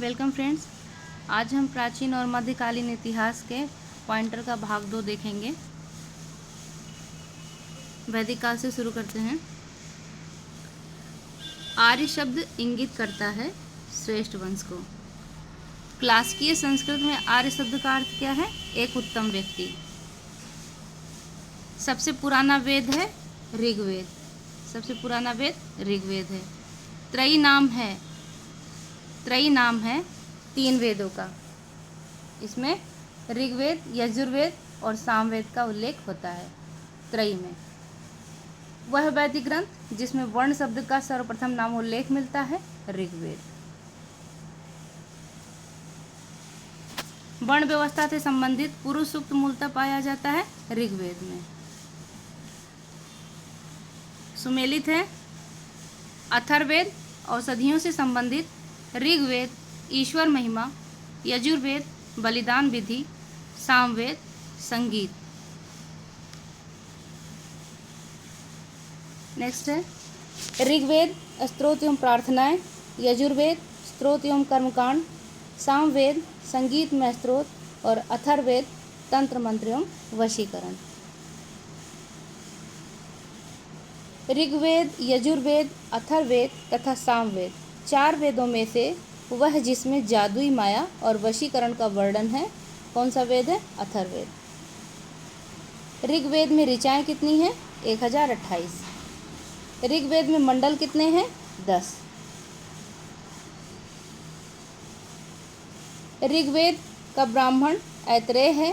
Welcome friends. आज हम प्राचीन और मध्यकालीन इतिहास के पॉइंटर का भाग 2 देखेंगे। वैदिक काल से शुरू करते हैं। आर्य शब्द इंगित करता है श्रेष्ठ वंश को। क्लासिकीय संस्कृत में आर्य शब्द का अर्थ क्या है? एक उत्तम व्यक्ति। सबसे पुराना वेद है ऋग्वेद। सबसे पुराना वेद ऋग्वेद है। त्रयी नाम है 3 वेदों का। इसमें ऋग्वेद, यजुर्वेद और सामवेद का उल्लेख होता है त्रयी में। वह वैदिक ग्रंथ जिसमें वर्ण शब्द का सर्वप्रथम नाम उल्लेख मिलता है ऋग्वेद। वर्ण व्यवस्था से संबंधित पुरुष सूक्त मूलतः पाया जाता है ऋग्वेद में। सुमेलित है अथर्ववेद औषधियों से संबंधित, ऋग्वेद ईश्वर महिमा, यजुर्वेद बलिदान विधि, सामवेद संगीत। नेक्स्ट है ऋग्वेद स्तोत्र एवं प्रार्थनाएं, यजुर्वेद स्तोत्र एवं कर्मकांड, सामवेद संगीत में स्तोत्र और अथर्ववेद तंत्र मंत्र एवं वशीकरण। ऋग्वेद, यजुर्वेद, अथर्ववेद तथा सामवेद 4 वेदों में से वह जिसमें जादुई माया और वशीकरण का वर्णन है, कौन सा वेद है? अथर्ववेद। ऋग्वेद में ऋचाएं कितनी हैं? 1028। ऋग्वेद में मंडल कितने हैं? 10। ऋग्वेद का ब्राह्मण ऐतरेय है,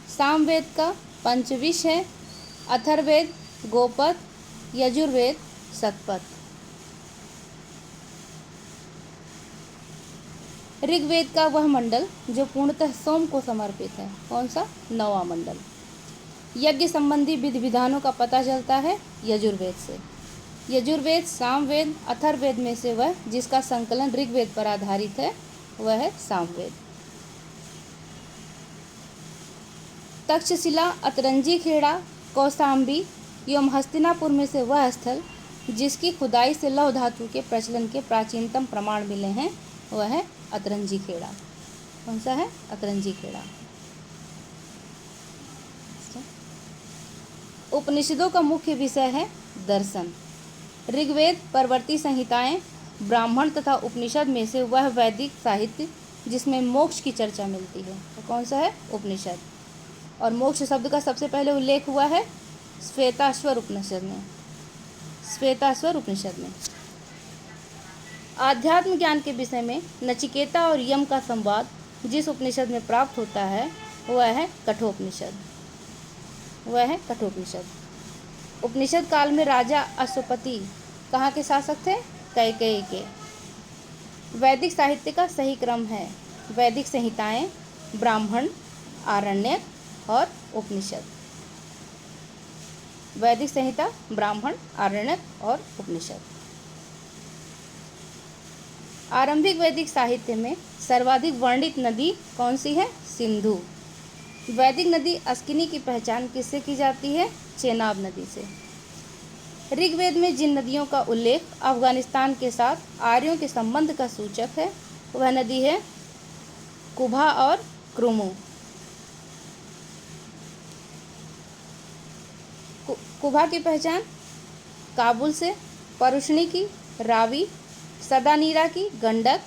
सामवेद का पंचविश है, अथर्ववेद गोपद, यजुर्वेद शतपथ। ऋग्वेद का वह मंडल जो पूर्णतः सोम को समर्पित है, कौन सा? 9वां मंडल। यज्ञ संबंधी विधि विधानों का पता चलता है यजुर्वेद से। यजुर्वेद, सामवेद, अथर्ववेद में से वह जिसका संकलन ऋग्वेद पर आधारित है वह है सामवेद। तक्षशिला, अतरंजी खेड़ा, कौशाम्बी एवं हस्तिनापुर में से वह स्थल जिसकी खुदाई से लौह धातु के प्रचलन के प्राचीनतम प्रमाण मिले हैं वह है अतरंजी खेड़ा। कौन सा है? अतरंजी खेड़ा। उपनिषदों का मुख्य विषय है दर्शन। ऋग्वेद परवर्ती संहिताएं, ब्राह्मण तथा उपनिषद में से वह वैदिक साहित्य जिसमें मोक्ष की चर्चा मिलती है, तो कौन सा है? उपनिषद। और मोक्ष शब्द का सबसे पहले उल्लेख हुआ है श्वेताश्वर उपनिषद में। आध्यात्म ज्ञान के विषय में नचिकेता और यम का संवाद जिस उपनिषद में प्राप्त होता है वह है कठोपनिषद। उपनिषद काल में राजा अश्वपति कहाँ के शासक थे? कैकेयी के। वैदिक साहित्य का सही क्रम है वैदिक संहिताएं, ब्राह्मण, आरण्यक और उपनिषद। वैदिक संहिता, ब्राह्मण, आरण्यक और उपनिषद। आरंभिक वैदिक साहित्य में सर्वाधिक वर्णित नदी कौन सी है? सिंधु। वैदिक नदी अस्किनी की पहचान किससे की जाती है? चेनाब नदी से। ऋग्वेद में जिन नदियों का उल्लेख अफगानिस्तान के साथ आर्यों के संबंध का सूचक है वह नदी है कुभा और क्रुमु। कुभा की पहचान काबुल से, परुष्णी की रावी, सदानीरा की गंडक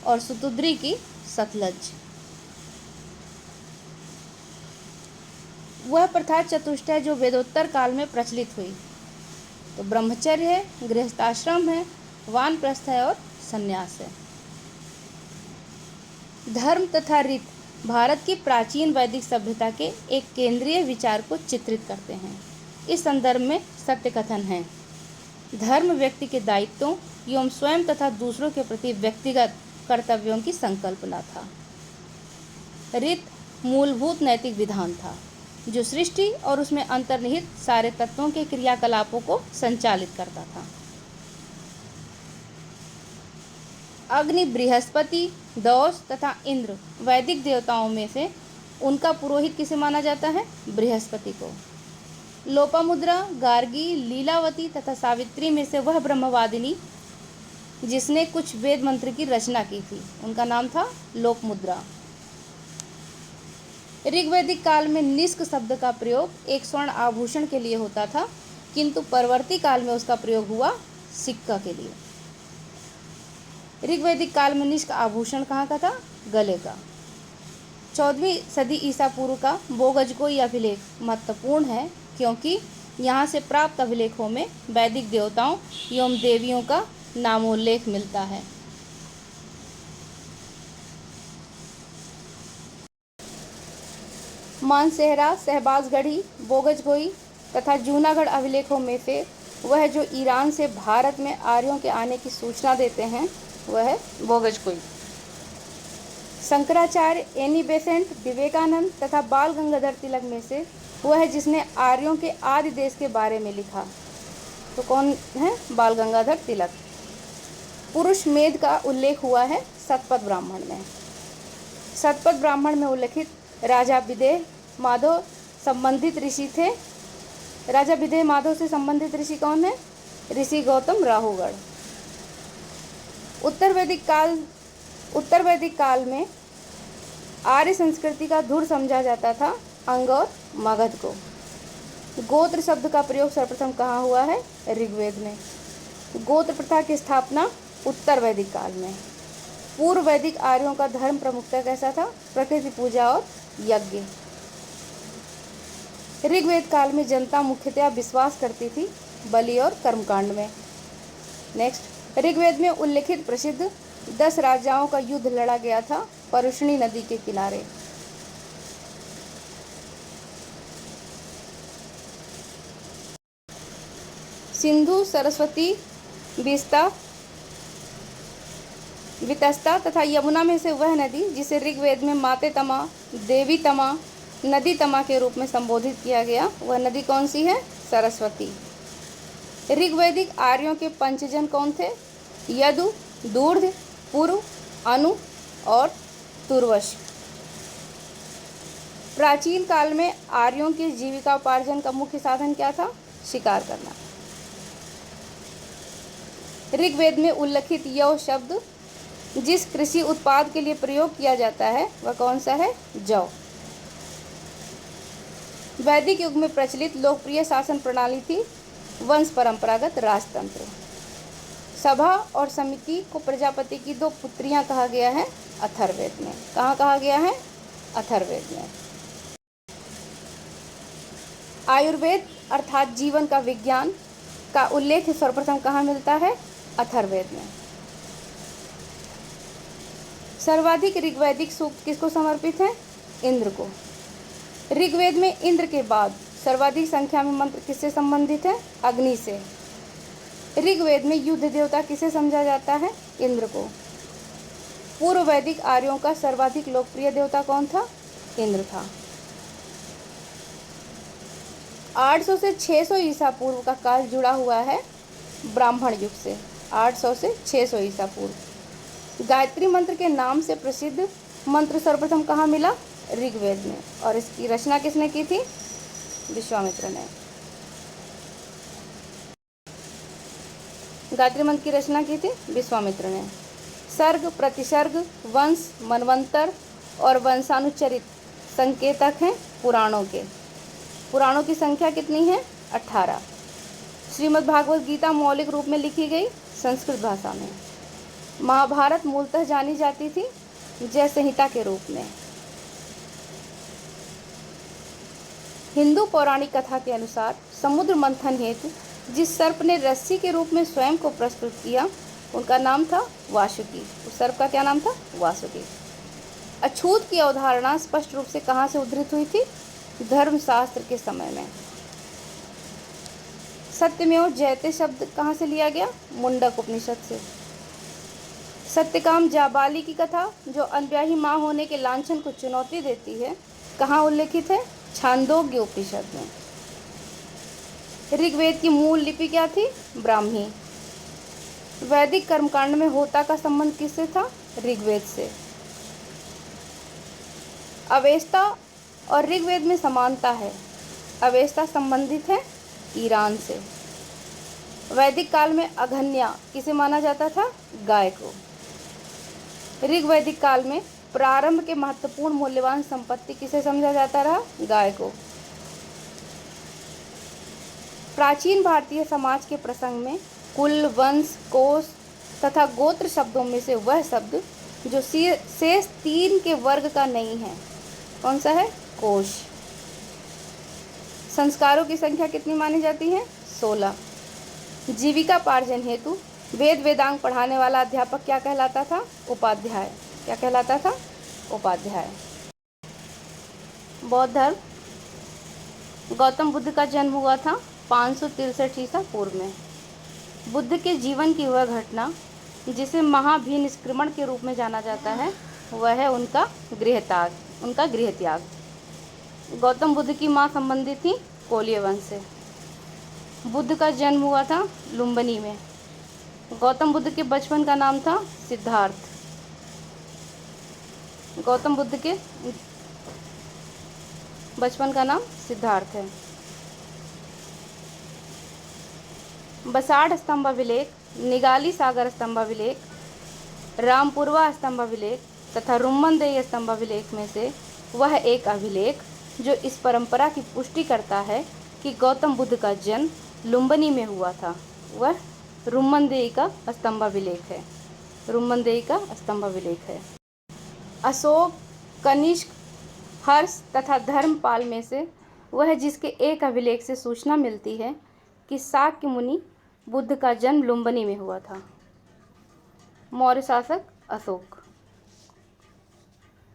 और सुतुद्री की सतलज। वह प्रथा चतुष्टय जो वेदोत्तर काल में प्रचलित हुई, तो ब्रह्मचर्य है, गृहस्थाश्रम है, वानप्रस्थ है और संन्यास है। धर्म तथा रीत भारत की प्राचीन वैदिक सभ्यता के एक केंद्रीय विचार को चित्रित करते हैं। इस संदर्भ में सत्य कथन है, धर्म व्यक्ति के दायित्वों एवं स्वयं तथा दूसरों के प्रति व्यक्तिगत कर्तव्यों की संकल्पना था। रीत मूलभूत नैतिक विधान था जो सृष्टि और उसमें अंतर्निहित सारे तत्वों के क्रियाकलापों को संचालित करता था। अग्नि, बृहस्पति, दौस तथा इंद्र वैदिक देवताओं में से उनका पुरोहित किसे माना जाता है? बृहस्पति को। लोपामुद्रा, गार्गी, लीलावती तथा सावित्री में से वह ब्रह्मवादिनी जिसने कुछ वेद मंत्र की रचना की थी। उनका नाम था लोपमुद्रा। ऋग्वैदिक काल में निष्क शब्द का प्रयोग एक स्वर्ण आभूषण के लिए होता था, किंतु परवर्ती काल में उसका प्रयोग हुआ सिक्का के लिए। ऋग्वैदिक काल में निष्क आभूषण कहाँ का था? गले का। 14वीं सदी ईसा पूर्व का बोगजकोई अभिलेख महत्वपूर्ण है, क्योंकि यहाँ से प्राप्त अभिलेखों में वैदिक देवताओं एवं देवियों का नामोल्लेख मिलता है। मानसेहरा, शहबाजगढ़ी, बोगजकोई तथा जूनागढ़ अभिलेखों में से वह जो ईरान से भारत में आर्यों के आने की सूचना देते हैं वह है Boghazkoi. Shankaracharya, Annie Besant, Vivekananda तथा बाल गंगाधर तिलक में से वह है जिसने आर्यों के आदि देश के बारे में लिखा। तो कौन है? बाल गंगाधर तिलक। पुरुष मेध का उल्लेख हुआ है शतपथ ब्राह्मण में। शतपथ ब्राह्मण में उल्लेखित राजा विदेह माधव संबंधित ऋषि थे। राजा विदेह माधव से संबंधित ऋषि कौन है? ऋषि गौतम राहुगढ़। उत्तर वैदिक काल में आर्य संस्कृति का धुर समझा जाता था अंग और मगध को। गोत्र शब्द का प्रयोग सर्वप्रथम कहाँ हुआ है? ऋग्वेद में। गोत्र प्रथा की स्थापना उत्तर वैदिक काल में। पूर्व वैदिक आर्यों का धर्म प्रमुखता कैसा था? प्रकृति पूजा और यज्ञ। ऋग्वेद काल में जनता मुख्यतया विश्वास करती थी बलि और कर्मकांड में। नेक्स्ट, ऋग्वेद में उल्लेखित प्रसिद्ध 10 राजाओं का युद्ध लड़ा गया था परुष्णी नदी के किनारे। सिंधु, सरस्वती, वितस्ता तथा यमुना में से वह नदी जिसे ऋग्वेद में माते तमा, देवी तमा, नदी तमा के रूप में संबोधित किया गया, वह नदी कौन सी है? सरस्वती। ऋग्वैदिक आर्यों के पंचजन कौन थे? यदु, दूर्ध, पुरु, अनु और तुर्वश। प्राचीन काल में आर्यों के जीविका उपार्जन का मुख्य साधन क्या था? शिकार करना। ऋग्वेद में उल्लेखित यव शब्द जिस कृषि उत्पाद के लिए प्रयोग किया जाता है वह कौन सा है? जौ। वैदिक युग में प्रचलित लोकप्रिय शासन प्रणाली थी वंश परंपरागत राजतंत्र। सभा और समिति को प्रजापति की 2 पुत्रियां कहा गया है अथर्ववेद में। कहाँ कहा गया है? अथर्ववेद में। आयुर्वेद अर्थात जीवन का विज्ञान का उल्लेख सर्वप्रथम कहाँ मिलता है? अथर्ववेद में। सर्वाधिक ऋग्वैदिक सूक्त किसको समर्पित है? इंद्र को। ऋग्वेद में इंद्र के बाद सर्वाधिक संख्या में मंत्र किससे संबंधित है? अग्नि से। ऋग्वेद में युद्ध देवता किसे समझा जाता है? इंद्र को। पूर्व वैदिक आर्यों का सर्वाधिक लोकप्रिय देवता कौन था? इंद्र था। 800 से 600 ईसा पूर्व का काल जुड़ा हुआ है ब्राह्मण युग से। 800 से 600 ईसा पूर्व। गायत्री मंत्र के नाम से प्रसिद्ध मंत्र सर्वप्रथम कहाँ मिला? ऋग्वेद में। और इसकी रचना किसने की थी? विश्वामित्र ने। गायत्री मंत्र की रचना की थी विश्वामित्र ने। सर्ग, प्रतिसर्ग, वंश, मनवंतर और वंशानुचरित संकेतक हैं पुराणों के। पुराणों की संख्या कितनी है? 18। श्रीमद् भागवत गीता मौलिक रूप में लिखी गई संस्कृत भाषा में। महाभारत मूलतः जानी जाती थी जय संहिता के रूप में। हिंदू पौराणिक कथा के अनुसार समुद्र मंथन हेतु जिस सर्प ने रस्सी के रूप में स्वयं को प्रस्तुत किया उनका नाम था वासुकी। उस सर्प का क्या नाम था? वासुकी। अछूत की अवधारणा स्पष्ट रूप से कहाँ से उद्धृत हुई थी? धर्मशास्त्र के समय में। सत्यमेव जयते शब्द कहाँ से लिया गया? मुंडक उपनिषद से। सत्यकाम जाबाली की कथा जो अनब्याही माँ होने के लांछन को चुनौती देती है कहाँ उल्लेखित है? छांदोग्य उपनिषद में। ऋग्वेद की मूल लिपि क्या थी? ब्राह्मी। वैदिक कर्मकांड में होता का संबंध किससे था? ऋग्वेद से। अवेस्ता और ऋग्वेद में समानता है। अवेस्ता संबंधित है ईरान से। वैदिक काल में अघन्या किसे माना जाता था? गाय को। ऋग वैदिक काल में प्रारंभ के महत्वपूर्ण मूल्यवान संपत्ति किसे समझा जाता रहा? गाय को। प्राचीन भारतीय समाज के प्रसंग में कुल, वंश, कोश तथा गोत्र शब्दों में से वह शब्द जो शेष 3 के वर्ग का नहीं है, कौन सा है? कोश। संस्कारों की संख्या कितनी मानी जाती है? 16। जीविकापार्जन हेतु वेद वेदांग पढ़ाने वाला अध्यापक क्या कहलाता था? उपाध्याय। क्या कहलाता था? उपाध्याय। बौद्ध धर्म। गौतम बुद्ध का जन्म हुआ था 563 ईसा पूर्व में। बुद्ध के जीवन की वह घटना जिसे महाभिनिष्क्रमण के रूप में जाना जाता है, वह है उनका गृह त्याग। गौतम बुद्ध की माँ संबंधित थी कोलीय वंश से। बुद्ध का जन्म हुआ था लुम्बिनी में। गौतम बुद्ध के बचपन का नाम था सिद्धार्थ। गौतम बुद्ध के बचपन का नाम सिद्धार्थ है। बसाढ़ स्तंभाभिलेख, निगाली सागर स्तंभाभिलेख, रामपुरवा स्तंभाभिलेख तथा रुम्मनदेही स्तंभाभिलेख में से वह एक अभिलेख जो इस परंपरा की पुष्टि करता है कि गौतम बुद्ध का जन्म लुम्बिनी में हुआ था, वह रुम्मनदेही का स्तंभाभिलेख है। रुम्मनदेही का स्तंभाभिलेख है। अशोक, कनिष्क, हर्ष तथा धर्मपाल में से वह जिसके एक अभिलेख से सूचना मिलती है कि शाक्य मुनि बुद्ध का जन्म लुम्बिनी में हुआ था। मौर्य शासक अशोक।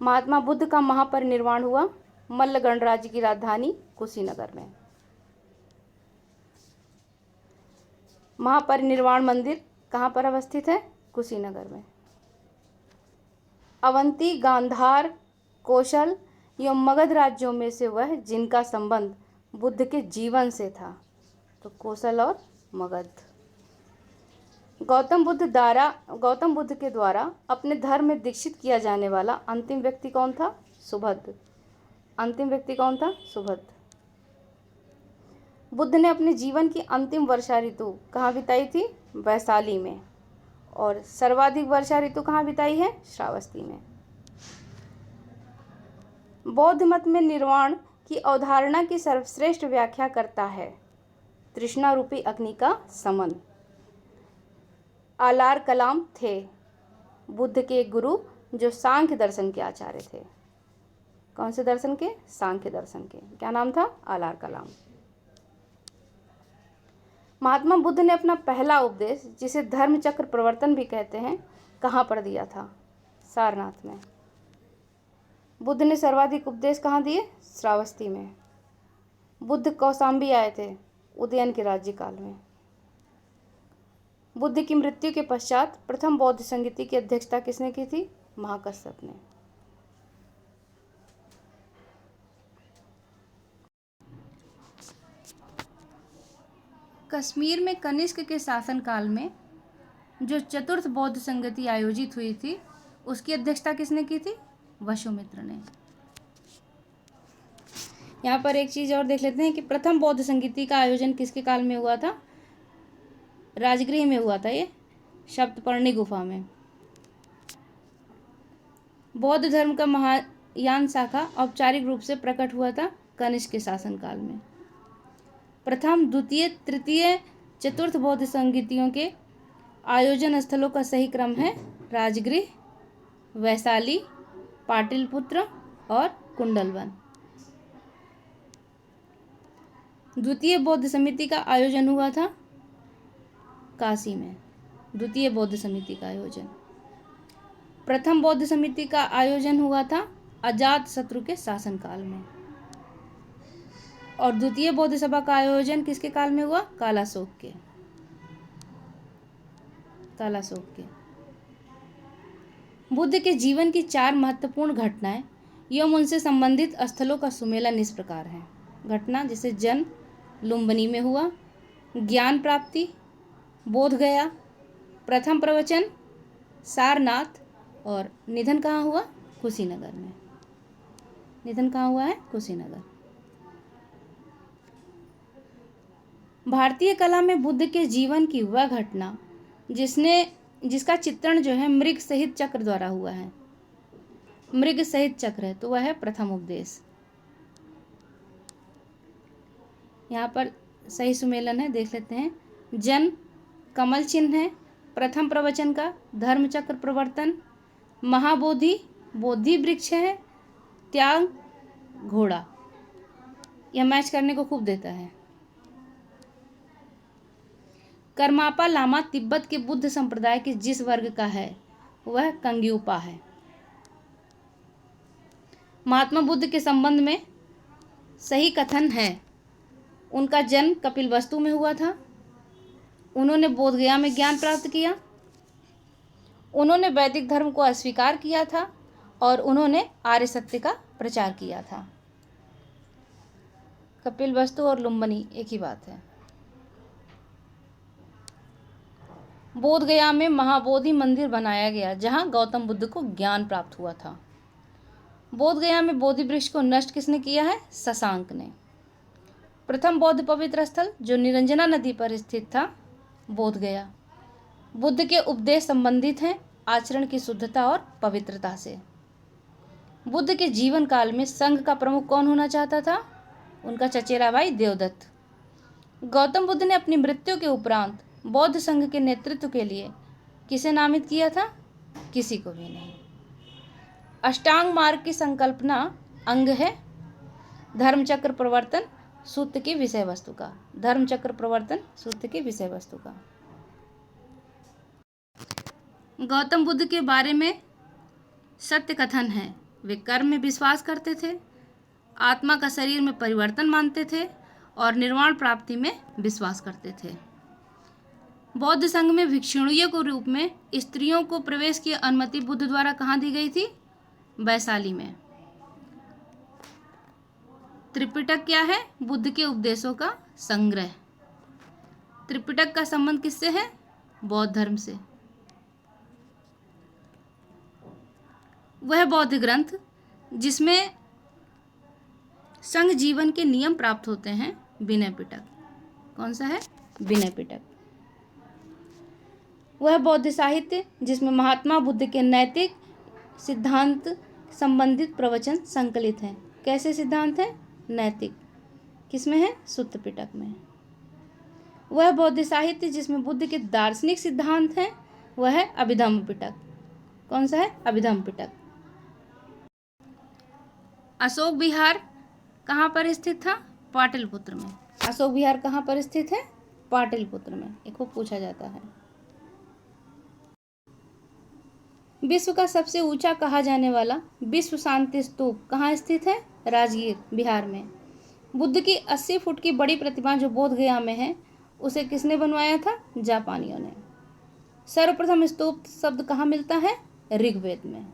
महात्मा बुद्ध का महापरिनिर्वाण हुआ मल्ल गणराज्य की राजधानी कुशीनगर में। महापरिनिर्वाण मंदिर कहाँ पर अवस्थित है? कुशीनगर में। अवंती, गांधार, कौशल एवं मगध राज्यों में से वह जिनका संबंध बुद्ध के जीवन से था, तो कौशल और मगध। गौतम बुद्ध के द्वारा अपने धर्म में दीक्षित किया जाने वाला अंतिम व्यक्ति कौन था? सुभद्र। अंतिम व्यक्ति कौन था? सुभद्र। बुद्ध ने अपने जीवन की अंतिम वर्षा ऋतु कहाँ बिताई थी? वैशाली में। और सर्वाधिक वर्षा ऋतु कहाँ बिताई है? श्रावस्ती में। बौद्ध मत में निर्वाण की अवधारणा की सर्वश्रेष्ठ व्याख्या करता है तृष्णा रूपी अग्नि का समन। आलार कलाम थे बुद्ध के गुरु जो सांख्य दर्शन के आचार्य थे। कौन से दर्शन के? सांख्य दर्शन के। क्या नाम था? आलार कलाम। महात्मा बुद्ध ने अपना पहला उपदेश, जिसे धर्म चक्र प्रवर्तन भी कहते हैं, कहाँ पर दिया था? सारनाथ में। बुद्ध ने सर्वाधिक उपदेश कहाँ दिए? श्रावस्ती में। बुद्ध कौशाम्बी आए थे उदयन के राज्यकाल में। बुद्ध की मृत्यु के पश्चात प्रथम बौद्ध संगीति की अध्यक्षता किसने की थी? महाकश्यप ने। कश्मीर में कनिष्क के शासनकाल में जो चतुर्थ बौद्ध संगति आयोजित हुई थी, उसकी अध्यक्षता किसने की थी? वसुमित्र ने। यहाँ पर एक चीज़ और देख लेते हैं कि प्रथम बौद्ध संगीति का आयोजन किसके काल में हुआ था? राजगृह में हुआ था, ये सप्तपर्णी गुफा में। बौद्ध धर्म का महायान शाखा औपचारिक रूप से प्रकट हुआ था कनिष्क के शासनकाल में। प्रथम, द्वितीय, तृतीय, चतुर्थ बौद्ध संगीतियों के आयोजन स्थलों का सही क्रम है राजगृह, वैशाली, पाटलिपुत्र और कुंडलवन। द्वितीय बौद्ध समिति का आयोजन हुआ था काशी में। द्वितीय बौद्ध समिति का आयोजन। प्रथम बौद्ध समिति का आयोजन हुआ था अजातशत्रु के शासनकाल में। और द्वितीय बौद्ध सभा का आयोजन किसके काल में हुआ? कालाशोक के। बुद्ध के जीवन की 4 महत्वपूर्ण घटनाएं एवं उनसे संबंधित स्थलों का सुमेलन इस प्रकार है। घटना जैसे जन्म लुम्बिनी में हुआ, ज्ञान प्राप्ति बोध गया, प्रथम प्रवचन सारनाथ, और निधन कहाँ हुआ? कुशीनगर में। निधन कहाँ हुआ है? कुशीनगर। भारतीय कला में बुद्ध के जीवन की वह घटना जिसका चित्रण जो है मृग सहित चक्र द्वारा हुआ है, मृग सहित चक्र है, तो वह है प्रथम उपदेश। यहाँ पर सही सुमेलन है, देख लेते हैं। जन कमल चिन्ह है, प्रथम प्रवचन का धर्म चक्र प्रवर्तन, महाबोधि बोधि वृक्ष है, त्याग घोड़ा। यह मैच करने को खूब देता है। करमापा लामा तिब्बत के बुद्ध संप्रदाय के जिस वर्ग का है वह कंग्यूपा है। महात्मा बुद्ध के संबंध में सही कथन है। उनका जन्म कपिलवस्तु में हुआ था। उन्होंने बोधगया में ज्ञान प्राप्त किया। उन्होंने वैदिक धर्म को अस्वीकार किया था और उन्होंने आर्य सत्य का प्रचार किया था। कपिलवस्तु और लुम्बिनी एक ही बात है। बोधगया में महाबोधि मंदिर बनाया गया जहां गौतम बुद्ध को ज्ञान प्राप्त हुआ था। बोधगया में बोधि वृक्ष को नष्ट किसने किया है? शशांक ने। प्रथम बौद्ध पवित्र स्थल जो निरंजना नदी पर स्थित था, बोधगया। बुद्ध के उपदेश संबंधित हैं आचरण की शुद्धता और पवित्रता से। बुद्ध के जीवन काल में संघ का प्रमुख कौन होना चाहता था? उनका चचेरा भाई देवदत्त। गौतम बुद्ध ने अपनी मृत्यु के उपरांत बौद्ध संघ के नेतृत्व के लिए किसे नामित किया था? किसी को भी नहीं। अष्टांग मार्ग की संकल्पना अंग है धर्मचक्र प्रवर्तन सूत्र की विषय वस्तु का। धर्मचक्र प्रवर्तन सूत्र की विषय वस्तु का। गौतम बुद्ध के बारे में सत्य कथन है। वे कर्म में विश्वास करते थे, आत्मा का शरीर में परिवर्तन मानते थे और निर्वाण प्राप्ति में विश्वास करते थे। बौद्ध संघ में भिक्षुणियों के रूप में स्त्रियों को प्रवेश की अनुमति बुद्ध द्वारा कहाँ दी गई थी? वैशाली में। त्रिपिटक क्या है? बुद्ध के उपदेशों का संग्रह। त्रिपिटक का संबंध किससे है? बौद्ध धर्म से। वह बौद्ध ग्रंथ जिसमें संघ जीवन के नियम प्राप्त होते हैं, विनय पिटक। कौन सा है? विनय पिटक। वह बौद्ध साहित्य जिसमें महात्मा बुद्ध के नैतिक सिद्धांत संबंधित प्रवचन संकलित हैं। कैसे सिद्धांत हैं? नैतिक। किसमें है? सुत्त पिटक में। वह बौद्ध साहित्य जिसमें बुद्ध के दार्शनिक सिद्धांत हैं, वह है अभिधम्म पिटक। कौन सा है? अभिधम्म पिटक। अशोक विहार कहाँ पर स्थित था? पाटलिपुत्र में। अशोक विहार कहाँ पर स्थित है? पाटलिपुत्र में। ये खूब पूछा जाता है। विश्व का सबसे ऊंचा कहा जाने वाला विश्व शांति स्तूप कहाँ स्थित है? राजगीर, बिहार में। बुद्ध की 80 फुट की बड़ी प्रतिमा जो बोधगया में है, उसे किसने बनवाया था? जापानियों ने। सर्वप्रथम स्तूप शब्द कहाँ मिलता है? ऋग्वेद में।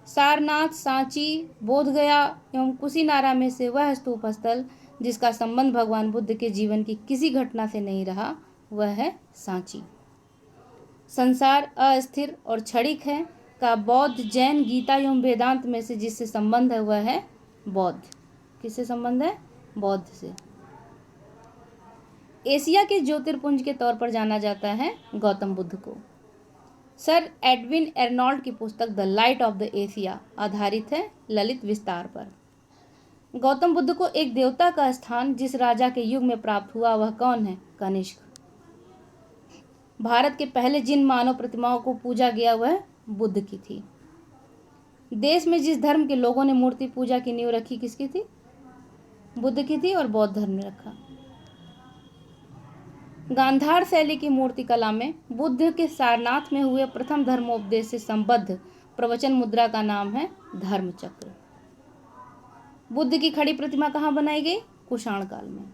सारनाथ, सांची, बोधगया एवं कुशीनारा में से वह स्तूप स्थल जिसका संबंध भगवान बुद्ध के जीवन की किसी घटना से नहीं रहा, वह है सांची। संसार अस्थिर और क्षणिक है का बौद्ध, जैन, गीता एवं वेदांत में से जिससे संबंध है वह है बौद्ध। किससे संबंध है? बौद्ध से। एशिया के ज्योतिर्पुंज के तौर पर जाना जाता है गौतम बुद्ध को। सर एडविन एर्नॉल्ड की पुस्तक the light of the Asia आधारित है ललित विस्तार पर। गौतम बुद्ध को एक देवता का स्थान जिस राजा के युग में प्राप्त हुआ वह कौन है? कनिष्क। भारत के पहले जिन मानव प्रतिमाओं को पूजा गया वह बुद्ध की थी। देश में जिस धर्म के लोगों ने मूर्ति पूजा की नींव रखी किसकी थी? बुद्ध की थी और बौद्ध धर्म ने रखा। गांधार शैली की मूर्ति कला में बुद्ध के सारनाथ में हुए प्रथम धर्मोपदेश से संबद्ध प्रवचन मुद्रा का नाम है धर्मचक्र। बुद्ध की खड़ी प्रतिमा कहाँ बनाई गई? कुषाण काल में।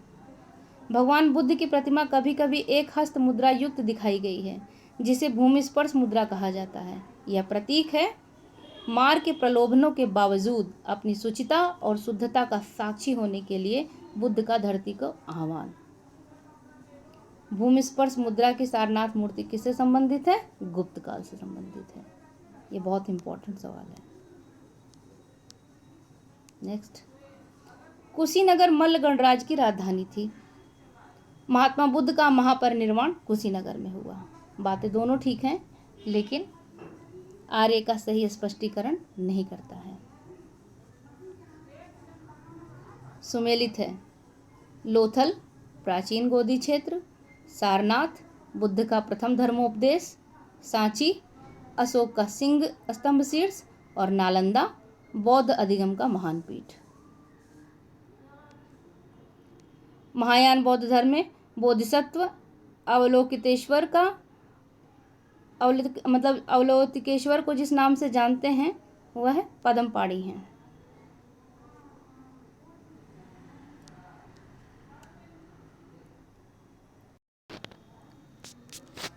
भगवान बुद्ध की प्रतिमा कभी कभी एक हस्त मुद्रा युक्त दिखाई गई है जिसे भूमि स्पर्श मुद्रा कहा जाता है। यह प्रतीक है मार के प्रलोभनों के बावजूद अपनी शुचिता और शुद्धता का साक्षी होने के लिए बुद्ध का धरती को आह्वान। भूमि स्पर्श मुद्रा की सारनाथ मूर्ति किससे संबंधित है? गुप्त काल से संबंधित है। ये बहुत इंपॉर्टेंट सवाल है। नेक्स्ट, कुशीनगर मल्ल गणराज्य की राजधानी थी। महात्मा बुद्ध का महापरिनिर्वाण कुशीनगर में हुआ। बातें दोनों ठीक हैं, लेकिन आर्य का सही स्पष्टीकरण नहीं करता है। सुमेलित है। लोथल प्राचीन गोदी क्षेत्र, सारनाथ बुद्ध का प्रथम धर्मोपदेश, सांची अशोक का सिंह स्तंभ शीर्ष और नालंदा बौद्ध अधिगम का महान पीठ। महायान बौद्ध धर्म में बोधिसत्व अवलोकितेश्वर का अवलोकितेश्वर को जिस नाम से जानते हैं वह पद्मपाणि है।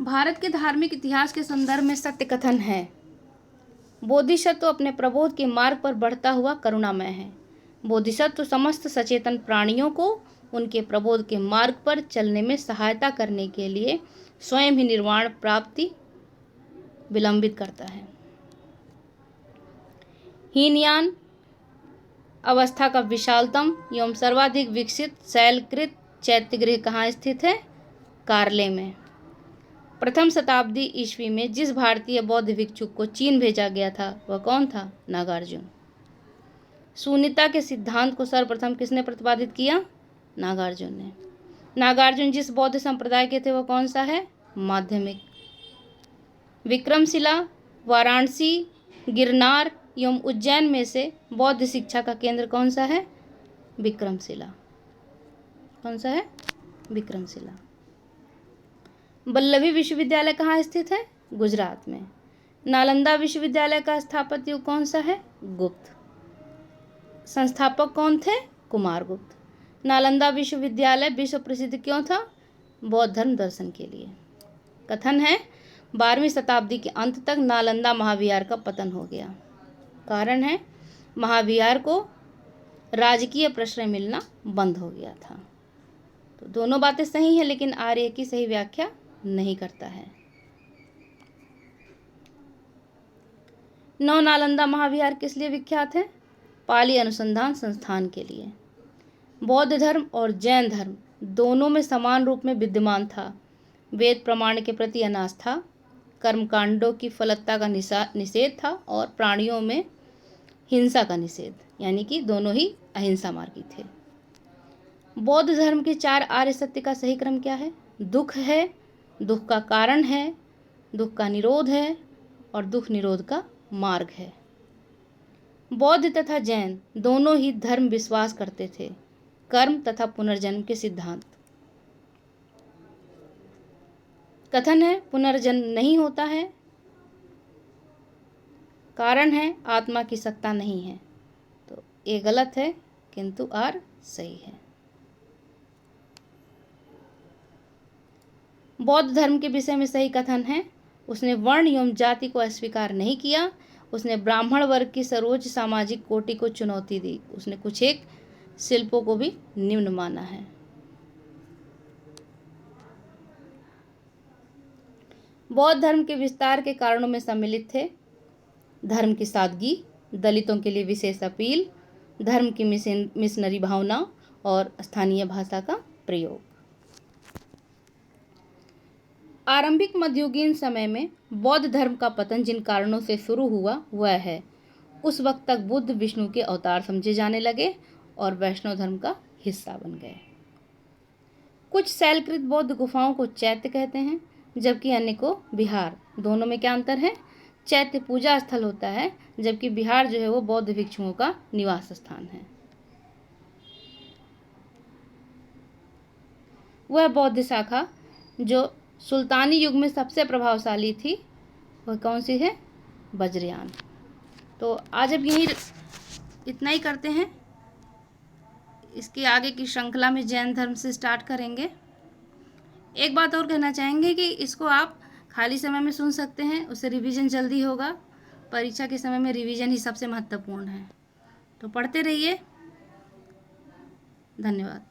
भारत के धार्मिक इतिहास के संदर्भ में सत्य कथन है। बोधिसत्व अपने प्रबोध के मार्ग पर बढ़ता हुआ करुणामय है। बोधिसत्व समस्त सचेतन प्राणियों को उनके प्रबोध के मार्ग पर चलने में सहायता करने के लिए स्वयं ही निर्वाण प्राप्ति विलंबित करता है। हीनयान अवस्था का विशालतम एवं सर्वाधिक विकसित शैलकृत चैत्यगृह कहाँ स्थित है? कार्ले में। प्रथम शताब्दी ईस्वी में जिस भारतीय बौद्ध भिक्षुक को चीन भेजा गया था वह कौन था? नागार्जुन। शून्यता के सिद्धांत को सर्वप्रथम किसने प्रतिपादित किया? नागार्जुन ने। नागार्जुन जिस बौद्ध संप्रदाय के थे वह कौन सा है? माध्यमिक। विक्रमशिला, वाराणसी, गिरनार एवं उज्जैन में से बौद्ध शिक्षा का केंद्र कौन सा है? विक्रमशिला। कौन सा है? विक्रमशिला। वल्लभी विश्वविद्यालय कहाँ स्थित है? गुजरात में। नालंदा विश्वविद्यालय का स्थापत्य युग कौन सा है? गुप्त। संस्थापक कौन थे? कुमारगुप्त। नालंदा विश्वविद्यालय विश्व प्रसिद्ध क्यों था? बौद्ध धर्म दर्शन के लिए। कथन है 12वीं शताब्दी के अंत तक नालंदा महाविहार का पतन हो गया। कारण है महाविहार को राजकीय प्रश्रय मिलना बंद हो गया था। तो दोनों बातें सही हैं, लेकिन आर्य की सही व्याख्या नहीं करता है। नौ नालंदा महाविहार किस लिए विख्यात है? पाली अनुसंधान संस्थान के लिए। बौद्ध धर्म और जैन धर्म दोनों में समान रूप में विद्यमान था। वेद प्रमाण के प्रति अनास्था, कर्मकांडों की फलतता का निषेध था और प्राणियों में हिंसा का निषेध, यानी कि दोनों ही अहिंसा मार्गी थे। बौद्ध धर्म के 4 आर्य सत्य का सही क्रम क्या है? दुख है, दुख का कारण है, दुख का निरोध है और दुख निरोध का मार्ग है। बौद्ध तथा जैन दोनों ही धर्म विश्वास करते थे कर्म तथा पुनर्जन्म के सिद्धांत। कथन है पुनर्जन्म नहीं होता है, कारण है आत्मा की सत्ता नहीं है। तो ये गलत है, किंतु आर सही है। बौद्ध धर्म के विषय में सही कथन है उसने वर्ण एवं जाति को अस्वीकार नहीं किया, उसने ब्राह्मण वर्ग की सर्वोच्च सामाजिक कोटि को चुनौती दी, उसने कुछ एक शिल्पों को भी निम्न माना है। बौद्ध धर्म के विस्तार के कारणों में सम्मिलित थे धर्म की सादगी, दलितों के लिए विशेष अपील, धर्म की मिशनरी भावना और स्थानीय भाषा का प्रयोग। आरंभिक मध्ययुगीन समय में बौद्ध धर्म का पतन जिन कारणों से शुरू हुआ वह है उस वक्त तक बुद्ध विष्णु के अवतार समझे जाने लगे और वैष्णव धर्म का हिस्सा बन गए। कुछ शैलकृत बौद्ध गुफाओं को चैत्य कहते हैं, जबकि अन्य को विहार। दोनों में क्या अंतर है? चैत्य पूजा स्थल होता है, जबकि विहार जो है वो बौद्ध भिक्षुओं का निवास स्थान है। वह बौद्ध शाखा जो सुल्तानी युग में सबसे प्रभावशाली थी वह कौन सी है? वज्रयान। तो आज अब यही इतना ही करते हैं। इसकी आगे की श्रृंखला में जैन धर्म से स्टार्ट करेंगे। एक बात और कहना चाहेंगे कि इसको आप खाली समय में सुन सकते हैं, उससे रिवीजन जल्दी होगा। परीक्षा के समय में रिवीजन ही सबसे महत्वपूर्ण है। तो पढ़ते रहिए। धन्यवाद।